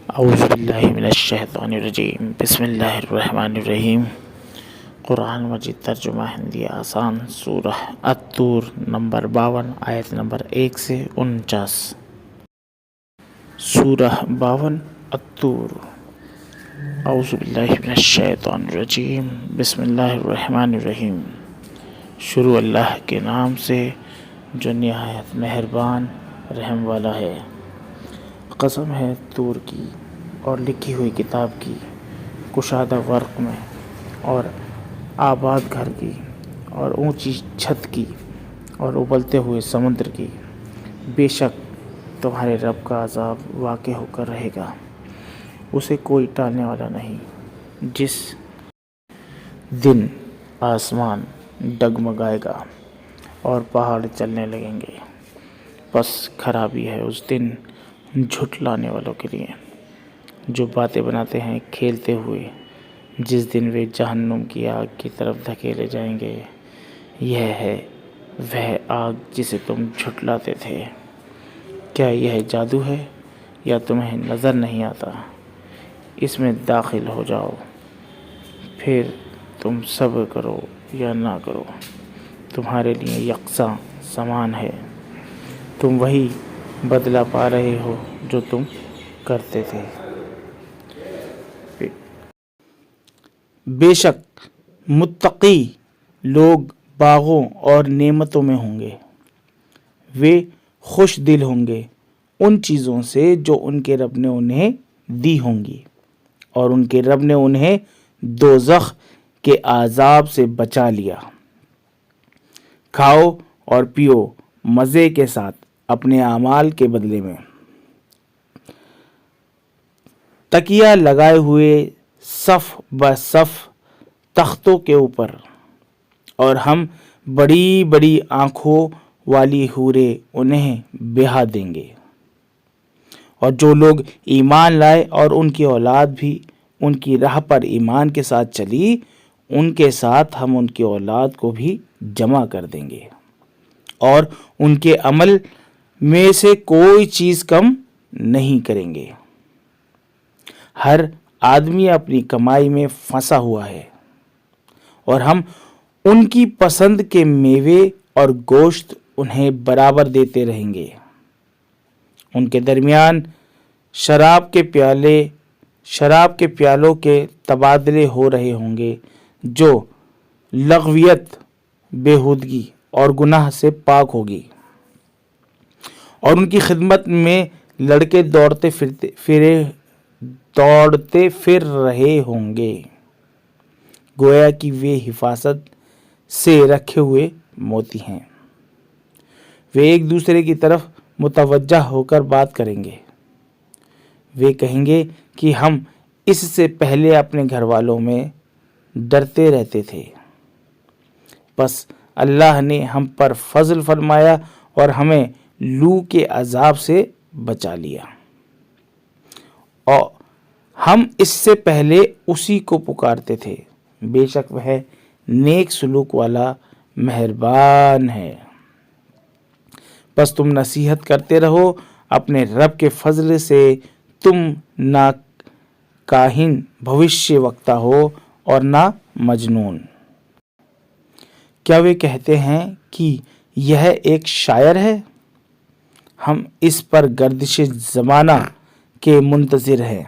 اعوذ باللہ من الشیطان الرجیم، بسم اللہ الرحمن الرحیم۔ قرآن مجید ترجمہ ہندی آسان، سورہ الطور نمبر 52 آیت نمبر 1 سے 49۔ سورہ 52 الطور۔ اعوذ باللہ من الشیطان الرجیم، بسم اللہ الرحمن الرحیم۔ شروع اللہ کے نام سے جو نہایت مہربان رحم والا ہے۔ قسم ہے طور کی اور لکھی ہوئی کتاب کی، کشادہ ورق میں اور آباد گھر کی اور اونچی چھت کی اور ابلتے ہوئے سمندر کی، بے شک تمہارے رب کا عذاب واقع ہو کر رہے گا، اسے کوئی ٹالنے والا نہیں۔ جس دن آسمان ڈگمگائے گا اور پہاڑ چلنے لگیں گے، بس خرابی ہے اس دن جھٹلانے والوں کے لیے جو باتیں بناتے ہیں کھیلتے ہوئے، جس دن وہ جہنم کی آگ کی طرف دھکیلے جائیں گے۔ یہ ہے وہ آگ جسے تم جھٹلاتے تھے۔ کیا یہ جادو ہے یا تمہیں نظر نہیں آتا؟ اس میں داخل ہو جاؤ، پھر تم صبر کرو یا نہ کرو، تمہارے لیے یکساں سامان ہے۔ تم وہی بدلہ پا رہے ہو جو تم کرتے تھے۔ بے شک متقی لوگ باغوں اور نعمتوں میں ہوں گے، وہ خوش دل ہوں گے ان چیزوں سے جو ان کے رب نے انہیں دی ہوں گی، اور ان کے رب نے انہیں دوزخ کے عذاب سے بچا لیا۔ کھاؤ اور پیو مزے کے ساتھ اپنے اعمال کے بدلے میں، تکیہ لگائے ہوئے صف بصف تختوں کے اوپر، اور ہم بڑی بڑی آنکھوں والی حوریں انہیں بیاہ دیں گے۔ اور جو لوگ ایمان لائے اور ان کی اولاد بھی ان کی راہ پر ایمان کے ساتھ چلی، ان کے ساتھ ہم ان کی اولاد کو بھی جمع کر دیں گے، اور ان کے عمل میں سے کوئی چیز کم نہیں کریں گے۔ ہر آدمی اپنی کمائی میں پھنسا ہوا ہے، اور ہم ان کی پسند کے میوے اور گوشت انہیں برابر دیتے رہیں گے۔ ان کے درمیان شراب کے پیالوں کے تبادلے ہو رہے ہوں گے، جو لغویت، بیہودگی اور گناہ سے پاک ہوگی، اور ان کی خدمت میں لڑکے دوڑتے پھر رہے ہوں گے، گویا کہ وہ حفاظت سے رکھے ہوئے موتی ہیں۔ وہ ایک دوسرے کی طرف متوجہ ہو کر بات کریں گے، وہ کہیں گے کہ ہم اس سے پہلے اپنے گھر والوں میں ڈرتے رہتے تھے، بس اللہ نے ہم پر فضل فرمایا اور ہمیں لو کے عذاب سے بچا لیا، اور ہم اس سے پہلے اسی کو پکارتے تھے۔ بے شک وہ نیک سلوک والا مہربان ہے۔ بس تم نصیحت کرتے رہو اپنے رب کے فضل سے، تم نہ کاہن بھوشیہ وکتا ہو اور نہ مجنون۔ کیا وہ کہتے ہیں کہ یہ ایک شاعر ہے؟ ہم اس پر گردش زمانہ کے منتظر ہیں۔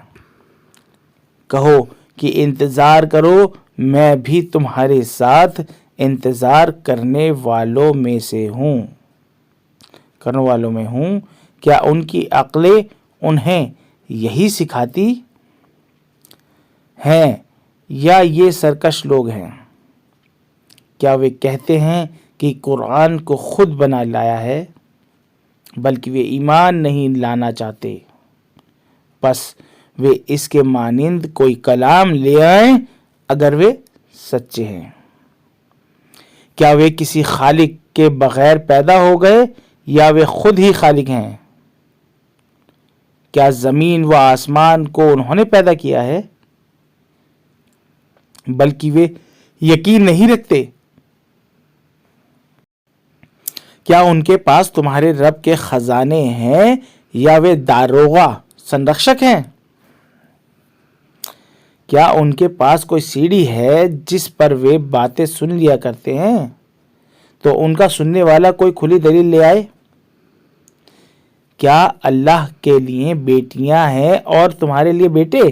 کہو کہ انتظار کرو، میں بھی تمہارے ساتھ انتظار کرنے والوں میں ہوں۔ کیا ان کی عقلیں انہیں یہی سکھاتی ہیں، یا یہ سرکش لوگ ہیں؟ کیا وہ کہتے ہیں کہ قرآن کو خود بنا لایا ہے، بلکہ وہ ایمان نہیں لانا چاہتے؟ بس وہ اس کے مانند کوئی کلام لے آئیں اگر وہ سچے ہیں۔ کیا وہ کسی خالق کے بغیر پیدا ہو گئے، یا وہ خود ہی خالق ہیں؟ کیا زمین و آسمان کو انہوں نے پیدا کیا ہے؟ بلکہ وہ یقین نہیں رکھتے۔ کیا ان کے پاس تمہارے رب کے خزانے ہیں، یا وہ داروغہ سنرکشک ہیں؟ کیا ان کے پاس کوئی سیڑھی ہے جس پر وہ باتیں سن لیا کرتے ہیں؟ تو ان کا سننے والا کوئی کھلی دلیل لے آئے۔ کیا اللہ کے لیے بیٹیاں ہیں اور تمہارے لیے بیٹے؟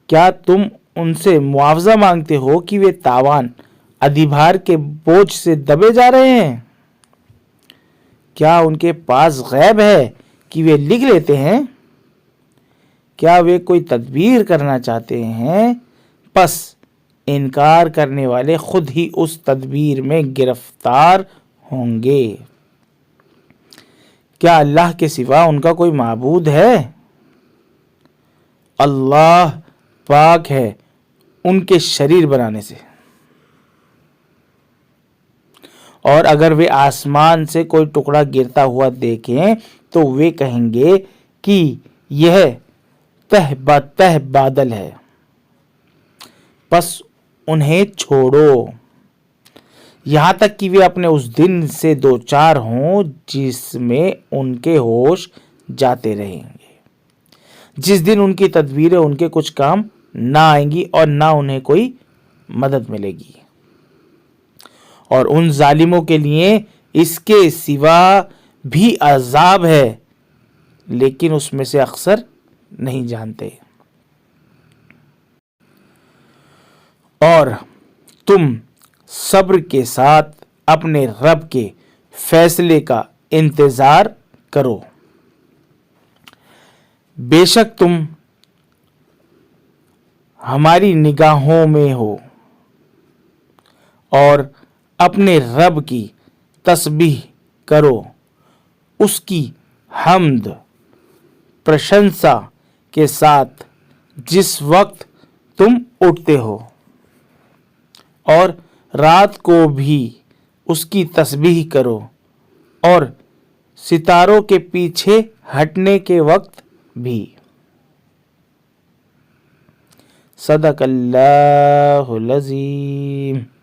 کیا تم ان سے معاوضہ مانگتے ہو کہ وہ تاوان ادھیبھار کے بوجھ سے دبے جا رہے ہیں؟ کیا ان کے پاس غیب ہے کہ وہ لکھ لیتے ہیں؟ کیا وہ کوئی تدبیر کرنا چاہتے ہیں؟ پس انکار کرنے والے خود ہی اس تدبیر میں گرفتار ہوں گے۔ کیا اللہ کے سوا ان کا کوئی معبود ہے؟ اللہ پاک ہے ان کے شریر بنانے سے۔ اور اگر وہ آسمان سے کوئی ٹکڑا گرتا ہوا دیکھیں تو وہ کہیں گے کہ یہ تہ بتہ بادل ہے، پس انہیں چھوڑو یہاں تک کہ وہ اپنے اس دن سے دوچار ہوں جس میں ان کے ہوش جاتے رہیں گے، جس دن ان کی تدبیریں ان کے کچھ کام نہ آئیں گی اور نہ انہیں کوئی مدد ملے گی۔ اور ان ظالموں کے لیے اس کے سوا بھی عذاب ہے، لیکن اس میں سے اکثر نہیں جانتے۔ اور تم صبر کے ساتھ اپنے رب کے فیصلے کا انتظار کرو، بے شک تم ہماری نگاہوں میں ہو، اور اپنے رب کی تسبیح کرو، اس کی حمد پرشنسا کے ساتھ جس وقت تم اٹھتے ہو، اور رات کو بھی اس کی تسبیح کرو، اور ستاروں کے پیچھے ہٹنے کے وقت بھی۔ صدق اللہ العظیم۔